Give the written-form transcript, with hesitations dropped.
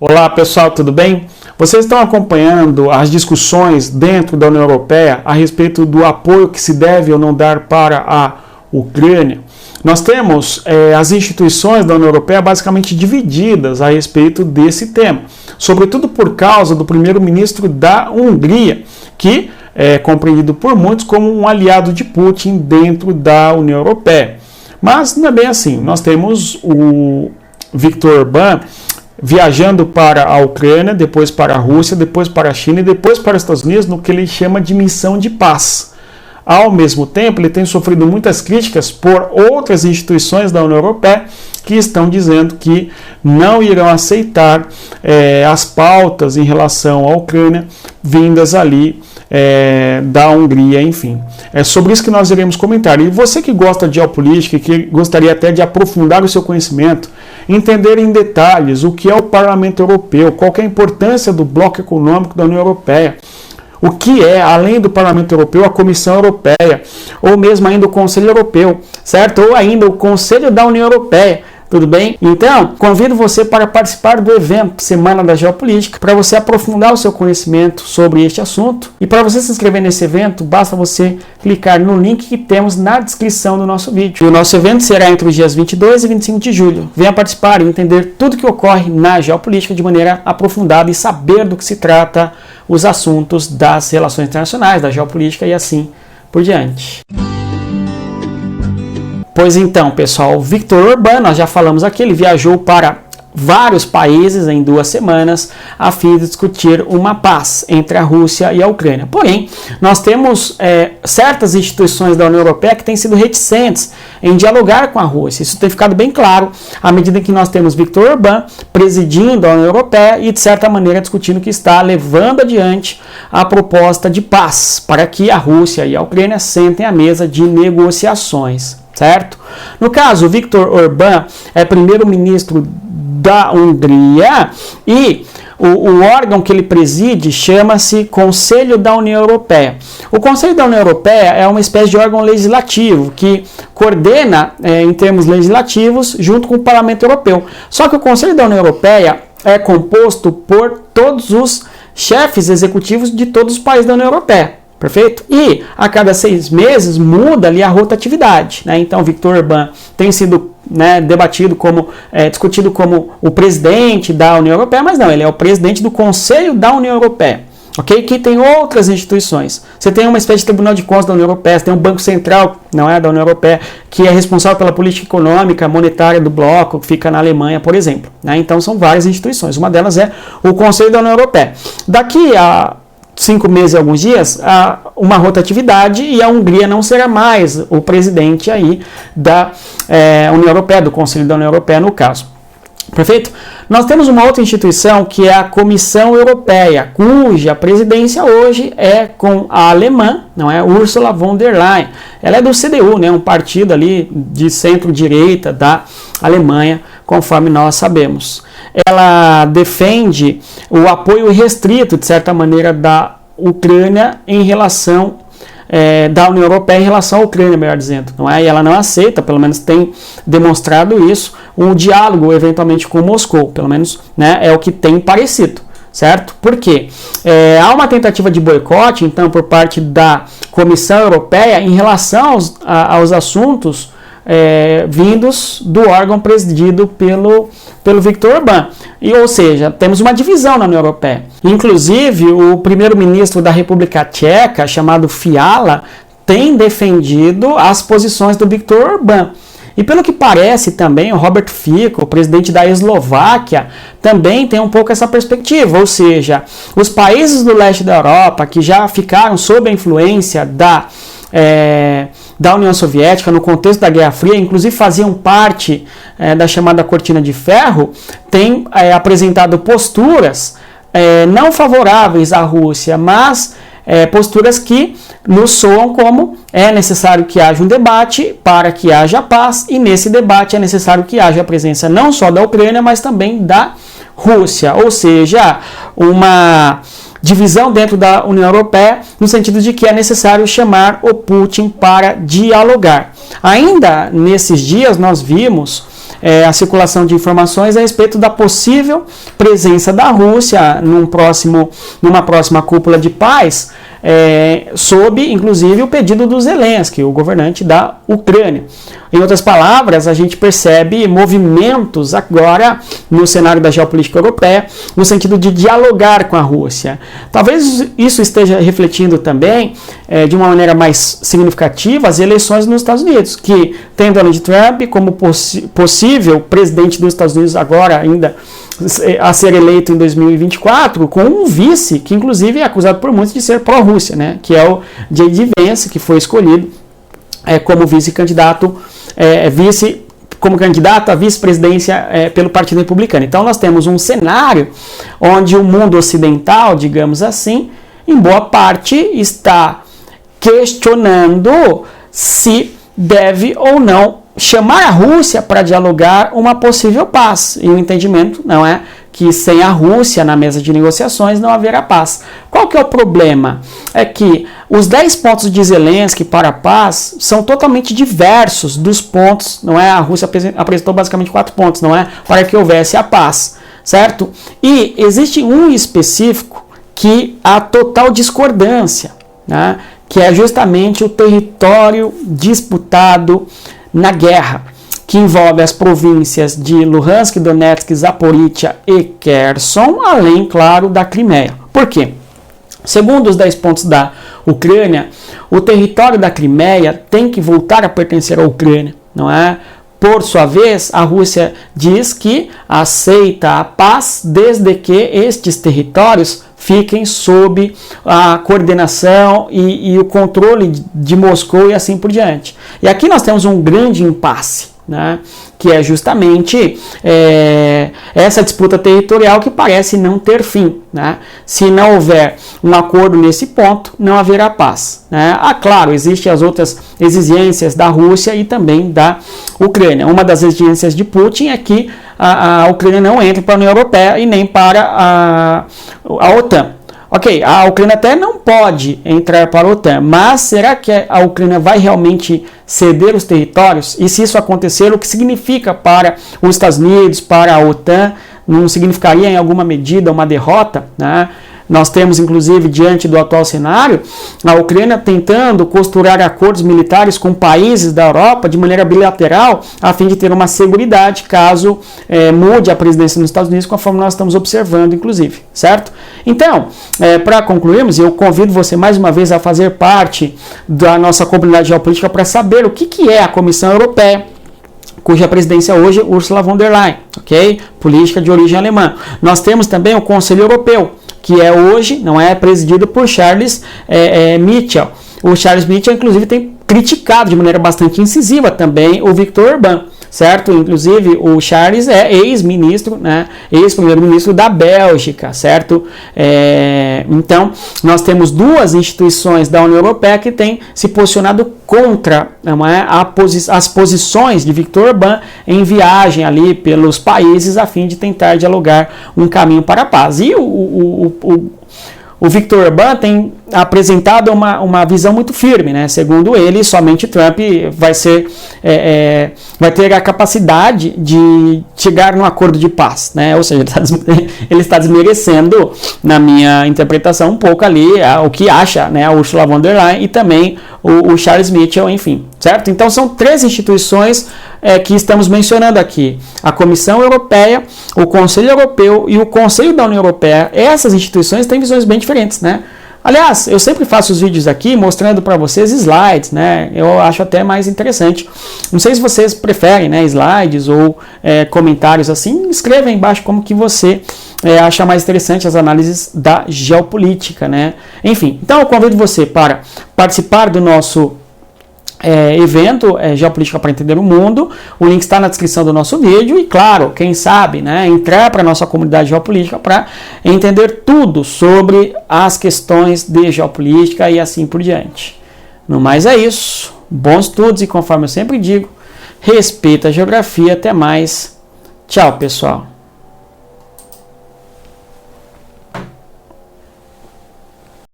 Olá pessoal, tudo bem? Vocês estão acompanhando as discussões dentro da União Europeia a respeito do apoio que se deve ou não dar para a Ucrânia. Nós temos as instituições da União Europeia basicamente divididas a respeito desse tema, sobretudo por causa do primeiro-ministro da Hungria, que é compreendido por muitos como um aliado de Putin dentro da União Europeia. Mas não é bem assim. Nós temos o Viktor Orbán viajando para a Ucrânia, depois para a Rússia, depois para a China e depois para os Estados Unidos no que ele chama de missão de paz. Ao mesmo tempo, ele tem sofrido muitas críticas por outras instituições da União Europeia que estão dizendo que não irão aceitar as pautas em relação à Ucrânia vindas ali da Hungria, enfim. É sobre isso que nós iremos comentar. E você que gosta de geopolítica e que gostaria até de aprofundar o seu conhecimento, entender em detalhes o que é o Parlamento Europeu, qual que é a importância do bloco econômico da União Europeia, o que é, além do Parlamento Europeu, a Comissão Europeia, ou mesmo ainda o Conselho Europeu, certo? Ou ainda o Conselho da União Europeia. Tudo bem? Então, convido você para participar do evento Semana da Geopolítica, para você aprofundar o seu conhecimento sobre este assunto. E para você se inscrever nesse evento, basta você clicar no link que temos na descrição do nosso vídeo. E o nosso evento será entre os dias 22 e 25 de julho. Venha participar e entender tudo que ocorre na geopolítica de maneira aprofundada e saber do que se trata os assuntos das relações internacionais, da geopolítica e assim por diante. Pois então, pessoal, o Viktor Orbán, nós já falamos aqui, ele viajou para vários países em 2 semanas a fim de discutir uma paz entre a Rússia e a Ucrânia. Porém, nós temos certas instituições da União Europeia que têm sido reticentes em dialogar com a Rússia. Isso tem ficado bem claro à medida que nós temos Viktor Orbán presidindo a União Europeia e, de certa maneira, discutindo que está levando adiante a proposta de paz para que a Rússia e a Ucrânia sentem à mesa de negociações. Certo? No caso, o Viktor Orbán é primeiro-ministro da Hungria e o órgão que ele preside chama-se Conselho da União Europeia. O Conselho da União Europeia é uma espécie de órgão legislativo que coordena, em termos legislativos, junto com o Parlamento Europeu. Só que o Conselho da União Europeia é composto por todos os chefes executivos de todos os países da União Europeia. Perfeito? E a cada 6 meses muda ali a rotatividade. Né? Então, Viktor Orbán tem sido debatido discutido como o presidente da União Europeia, mas não, ele é o presidente do Conselho da União Europeia. Okay? Que tem outras instituições. Você tem uma espécie de Tribunal de Contas da União Europeia, você tem um Banco Central da União Europeia, que é responsável pela política econômica, monetária do bloco, que fica na Alemanha, por exemplo. Né? Então, são várias instituições. Uma delas é o Conselho da União Europeia. Daqui a 5 meses e alguns dias, há uma rotatividade e a Hungria não será mais o presidente aí da União Europeia, do Conselho da União Europeia no caso. Perfeito? Nós temos uma outra instituição que é a Comissão Europeia, cuja presidência hoje é com a alemã, não é? Ursula von der Leyen. Ela é do CDU, um partido ali de centro-direita da Alemanha, conforme nós sabemos. Ela defende o apoio restrito, de certa maneira, da Ucrânia em relação da União Europeia em relação à Ucrânia, melhor dizendo, não é? E ela não aceita, pelo menos tem demonstrado isso, um diálogo eventualmente com Moscou, pelo menos é o que tem parecido, certo? Por quê? Há uma tentativa de boicote, então, por parte da Comissão Europeia em relação aos assuntos vindos do órgão presidido pelo Viktor Orbán. Ou seja, temos uma divisão na União Europeia. Inclusive, o primeiro-ministro da República Tcheca, chamado Fiala, tem defendido as posições do Viktor Orbán. E pelo que parece também, o Robert Fico, o presidente da Eslováquia, também tem um pouco essa perspectiva, ou seja, os países do leste da Europa que já ficaram sob a influência da União Soviética no contexto da Guerra Fria, inclusive faziam parte da chamada Cortina de Ferro, têm apresentado posturas não favoráveis à Rússia, mas posturas que nos soam como é necessário que haja um debate para que haja paz, e nesse debate é necessário que haja a presença não só da Ucrânia, mas também da Rússia, ou seja, uma divisão dentro da União Europeia, no sentido de que é necessário chamar o Putin para dialogar. Ainda nesses dias nós vimos a circulação de informações a respeito da possível presença da Rússia numa próxima cúpula de paz, sob, inclusive, o pedido do Zelensky, o governante da Ucrânia. Em outras palavras, a gente percebe movimentos agora no cenário da geopolítica europeia, no sentido de dialogar com a Rússia. Talvez isso esteja refletindo também, de uma maneira mais significativa, as eleições nos Estados Unidos, que tem Donald Trump como possível presidente dos Estados Unidos agora ainda a ser eleito em 2024, com um vice que inclusive é acusado por muitos de ser pró-Rússia, né, que é o J.D. Vance, que foi escolhido como vice-candidato, como candidato à vice-presidência pelo Partido Republicano. Então nós temos um cenário onde o mundo ocidental, digamos assim, em boa parte está questionando se deve ou não chamar a Rússia para dialogar uma possível paz. E o entendimento não é que sem a Rússia na mesa de negociações não haverá paz. Qual que é o problema? É que os 10 pontos de Zelensky para a paz são totalmente diversos dos pontos, não é? A Rússia apresentou basicamente 4 pontos, não é? Para que houvesse a paz, certo? E existe um específico que há total discordância, né? Que é justamente o território disputado na guerra, que envolve as províncias de Luhansk, Donetsk, Zaporizhia e Kherson, além, claro, da Crimeia. Por quê? Segundo os 10 pontos da Ucrânia, o território da Crimeia tem que voltar a pertencer à Ucrânia, não é? Por sua vez, a Rússia diz que aceita a paz desde que estes territórios fiquem sob a coordenação e o controle de Moscou e assim por diante. E aqui nós temos um grande impasse, né, que é justamente essa disputa territorial que parece não ter fim, né? Se não houver um acordo nesse ponto, não haverá paz, né? Claro, existem as outras exigências da Rússia e também da Ucrânia. Uma das exigências de Putin é que a Ucrânia não entre para a União Europeia e nem para a OTAN. Ok, a Ucrânia até não pode entrar para a OTAN, mas será que a Ucrânia vai realmente ceder os territórios? E se isso acontecer, o que significa para os Estados Unidos, para a OTAN? Não significaria em alguma medida uma derrota, né? Nós temos, inclusive, diante do atual cenário, a Ucrânia tentando costurar acordos militares com países da Europa de maneira bilateral, a fim de ter uma seguridade caso mude a presidência nos Estados Unidos, conforme nós estamos observando, inclusive, certo? Então, para concluirmos, eu convido você mais uma vez a fazer parte da nossa comunidade geopolítica para saber o que é a Comissão Europeia, cuja presidência hoje é Ursula von der Leyen, ok? Política de origem alemã. Nós temos também o Conselho Europeu, que é hoje, não é, presidido por Charles Michel. O Charles Michel, inclusive, tem criticado de maneira bastante incisiva também o Viktor Orbán, certo? Inclusive, o Charles é ex-ministro, né, ex-primeiro-ministro da Bélgica, certo? Então, nós temos duas instituições da União Europeia que têm se posicionado contra, não é, as posições de Viktor Orbán em viagem ali pelos países a fim de tentar dialogar um caminho para a paz. E o Viktor Orbán tem apresentado uma visão muito firme, né? Segundo ele, somente Trump vai ter a capacidade de chegar num acordo de paz, né? Ou seja, ele está desmerecendo, na minha interpretação, um pouco ali o que acha, né, a Ursula von der Leyen e também o Charles Michel, enfim, certo? Então são 3 instituições que estamos mencionando aqui: a Comissão Europeia, o Conselho Europeu e o Conselho da União Europeia. Essas instituições têm visões bem diferentes, né? Aliás, eu sempre faço os vídeos aqui mostrando para vocês slides, né? Eu acho até mais interessante. Não sei se vocês preferem, né, slides ou comentários assim. Escreva aí embaixo como que você acha mais interessante as análises da geopolítica, né? Enfim, então eu convido você para participar do nosso evento Geopolítica para Entender o Mundo. O link está na descrição do nosso vídeo e, claro, quem sabe, né, entrar para a nossa comunidade geopolítica para entender tudo sobre as questões de geopolítica e assim por diante. No mais é isso. Bons estudos e, conforme eu sempre digo, respeita a geografia. Até mais. Tchau, pessoal.